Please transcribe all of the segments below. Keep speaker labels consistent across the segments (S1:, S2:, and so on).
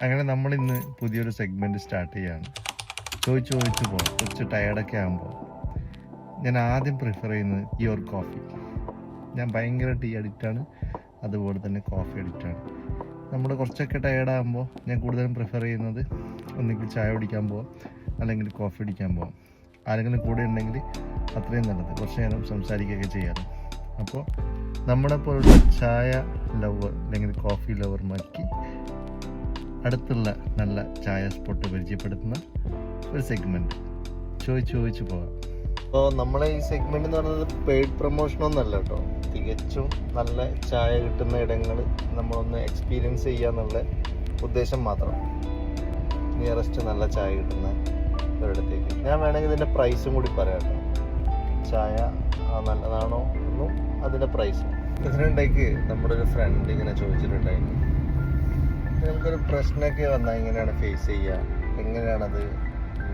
S1: അങ്ങനെ നമ്മളിന്ന് പുതിയൊരു സെഗ്മെൻറ്റ് സ്റ്റാർട്ട് ചെയ്യുകയാണ്. ചോദിച്ചു പോകാം. കുറച്ച് ടയർഡൊക്കെ ആകുമ്പോൾ ഞാൻ ആദ്യം പ്രിഫർ ചെയ്യുന്നത് യുവർ കോഫി. ഞാൻ ഭയങ്കര ടീ അഡിക്റ്റാണ്, അതുപോലെ തന്നെ കോഫി അഡിക്റ്റാണ്. നമ്മൾ കുറച്ചൊക്കെ ടയർഡാകുമ്പോൾ ഞാൻ കൂടുതലും പ്രിഫർ ചെയ്യുന്നത് ഒന്നെങ്കിൽ ചായ കുടിക്കാൻ പോവാം, അല്ലെങ്കിൽ കോഫി കുടിക്കാൻ പോവാം. ആരെങ്കിലും കൂടെ ഉണ്ടെങ്കിൽ അത്രയും നല്ലത്, കുറച്ച് നേരം സംസാരിക്കുകയൊക്കെ ചെയ്യാറ്. അപ്പോൾ നമ്മളെപ്പോലുള്ള ചായ ലവർ അല്ലെങ്കിൽ കോഫി ലവർമാർക്ക് അടുത്തുള്ള നല്ല ചായ സ്പോട്ട് പരിചയപ്പെടുത്തുന്ന ഒരു സെഗ്മെൻറ്റ് ചോദിച്ചു പോകാം. അപ്പോൾ നമ്മളെ ഈ സെഗ്മെൻറ്റ് എന്ന് പറയുന്നത് പെയ്ഡ് പ്രൊമോഷനൊന്നുമല്ല കേട്ടോ. തികച്ചും നല്ല ചായ കിട്ടുന്ന ഇടങ്ങൾ നമ്മളൊന്ന് എക്സ്പീരിയൻസ് ചെയ്യാന്നുള്ള ഉദ്ദേശം മാത്രം. നിയറസ്റ്റ് നല്ല ചായ കിട്ടുന്ന ഒരിടത്തേക്ക് ഞാൻ വേണമെങ്കിൽ ഇതിൻ്റെ പ്രൈസും കൂടി പറയാം കേട്ടോ. ചായ നല്ലതാണോ എന്നും അതിൻ്റെ പ്രൈസും. ഇതിനിടയ്ക്ക് നമ്മുടെ ഒരു ഫ്രണ്ട് ഇങ്ങനെ ചോദിച്ചിട്ടുണ്ടായിരുന്നു, നമുക്കൊരു പ്രശ്നമൊക്കെ വന്നാൽ എങ്ങനെയാണ് ഫേസ് ചെയ്യുക, എങ്ങനെയാണത്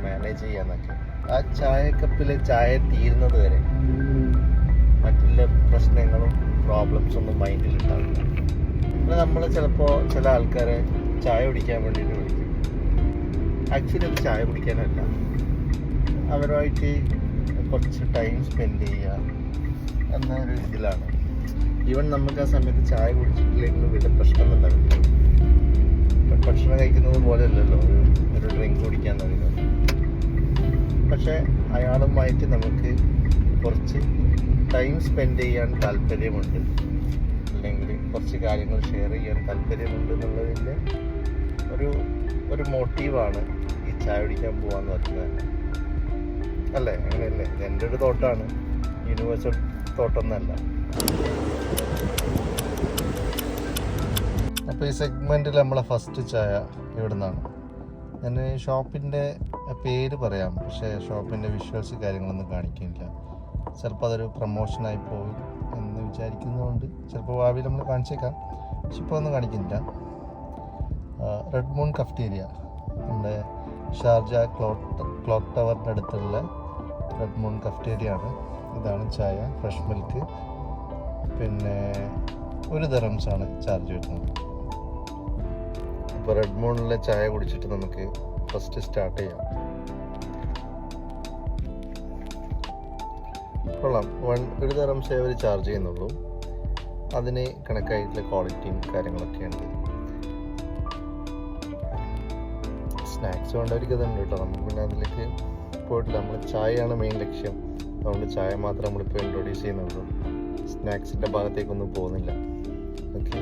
S1: മാനേജ് ചെയ്യാന്നൊക്കെ. ആ ചായ കപ്പിൽ ചായ തീരുന്നത് വരെ മറ്റുള്ള പ്രശ്നങ്ങളും പ്രോബ്ലംസ് ഒന്നും മൈൻഡിൽ ഉണ്ടാവില്ല. പിന്നെ നമ്മൾ ചിലപ്പോൾ ചില ആൾക്കാരെ ചായ കുടിക്കാൻ വേണ്ടിയിട്ട് വിളിക്കും. ആക്ച്വലി അത് ചായ കുടിക്കാനല്ല, അവരുമായിട്ട് കുറച്ച് ടൈം സ്പെൻഡ് ചെയ്യുക എന്നൊരു ഇതിലാണ്. ഈവൻ നമുക്ക് ആ സമയത്ത് ചായ കുടിച്ചിട്ടില്ലെങ്കിലും വലിയ പ്രശ്നമൊന്നും ഉണ്ടാവില്ല. ഭക്ഷണം കഴിക്കുന്നത് പോലെ അല്ലല്ലോ ഒരു ഡ്രിങ്ക് കുടിക്കാൻ പറയുന്നത്. പക്ഷേ അയാളുമായിട്ട് നമുക്ക് കുറച്ച് ടൈം സ്പെൻഡ് ചെയ്യാൻ താല്പര്യമുണ്ട്, അല്ലെങ്കിൽ കുറച്ച് കാര്യങ്ങൾ ഷെയർ ചെയ്യാൻ താല്പര്യമുണ്ട് എന്നുള്ളതിൻ്റെ ഒരു മോട്ടീവാണ് ഈ ചായ കുടിക്കാൻ പോകാമെന്ന് പറയുന്നത്. അല്ലേ? അങ്ങനെയല്ലേ? എൻ്റെ ഒരു തോട്ടാണ്, യൂണിവേഴ്സൽ തോട്ടൊന്നല്ല. അപ്പോൾ ഈ സെഗ്മെൻറ്റിൽ നമ്മളെ ഫസ്റ്റ് ചായ ഇവിടെ നിന്നാണ്. ഞാൻ ഷോപ്പിൻ്റെ പേര് പറയാം, പക്ഷേ ഷോപ്പിൻ്റെ വിഷ്വൽസ് കാര്യങ്ങളൊന്നും കാണിക്കുന്നില്ല. ചിലപ്പോൾ അതൊരു പ്രൊമോഷനായി പോകും എന്ന് വിചാരിക്കുന്നതുകൊണ്ട് ചിലപ്പോൾ ഭാവിയിൽ നമ്മൾ കാണിച്ചേക്കാം, പക്ഷെ ഇപ്പോൾ ഒന്നും കാണിക്കുന്നില്ല. റെഡ് മൂൺ കഫ്റ്റീരിയ, നമ്മുടെ ഷാർജ ക്ലോക്ക് ടവറിൻ്റെ അടുത്തുള്ള റെഡ് മൂൺ കഫ്റ്റീരിയ ആണ്. ഇതാണ് ചായ, ഫ്രഷ് മിൽക്ക്, പിന്നെ 1 ദിർഹംസാണ് ചാർജ് വരുന്നത്. അപ്പോൾ റെഡ് മൂണിലെ ചായ കുടിച്ചിട്ട് നമുക്ക് ഫസ്റ്റ് സ്റ്റാർട്ട് ചെയ്യാം. കൊള്ളാം. 1 ദിർഹംസേ അവർ ചാർജ് ചെയ്യുന്നുള്ളൂ. അതിന് കണക്കായിട്ടുള്ള ക്വാളിറ്റിയും കാര്യങ്ങളൊക്കെ ഉണ്ട്. സ്നാക്സ് വേണ്ടവർക്ക് അതുണ്ട് കേട്ടോ. നമുക്ക് പിന്നെ അതിലേക്ക് പോയിട്ടില്ല. നമ്മൾ ചായയാണ് മെയിൻ ലക്ഷ്യം, അതുകൊണ്ട് ചായ മാത്രം നമ്മളിപ്പോൾ ഇൻട്രൊഡ്യൂസ് ചെയ്യുന്നുള്ളൂ. സ്നാക്സിൻ്റെ ഭാഗത്തേക്കൊന്നും പോകുന്നില്ല. ഓക്കെ.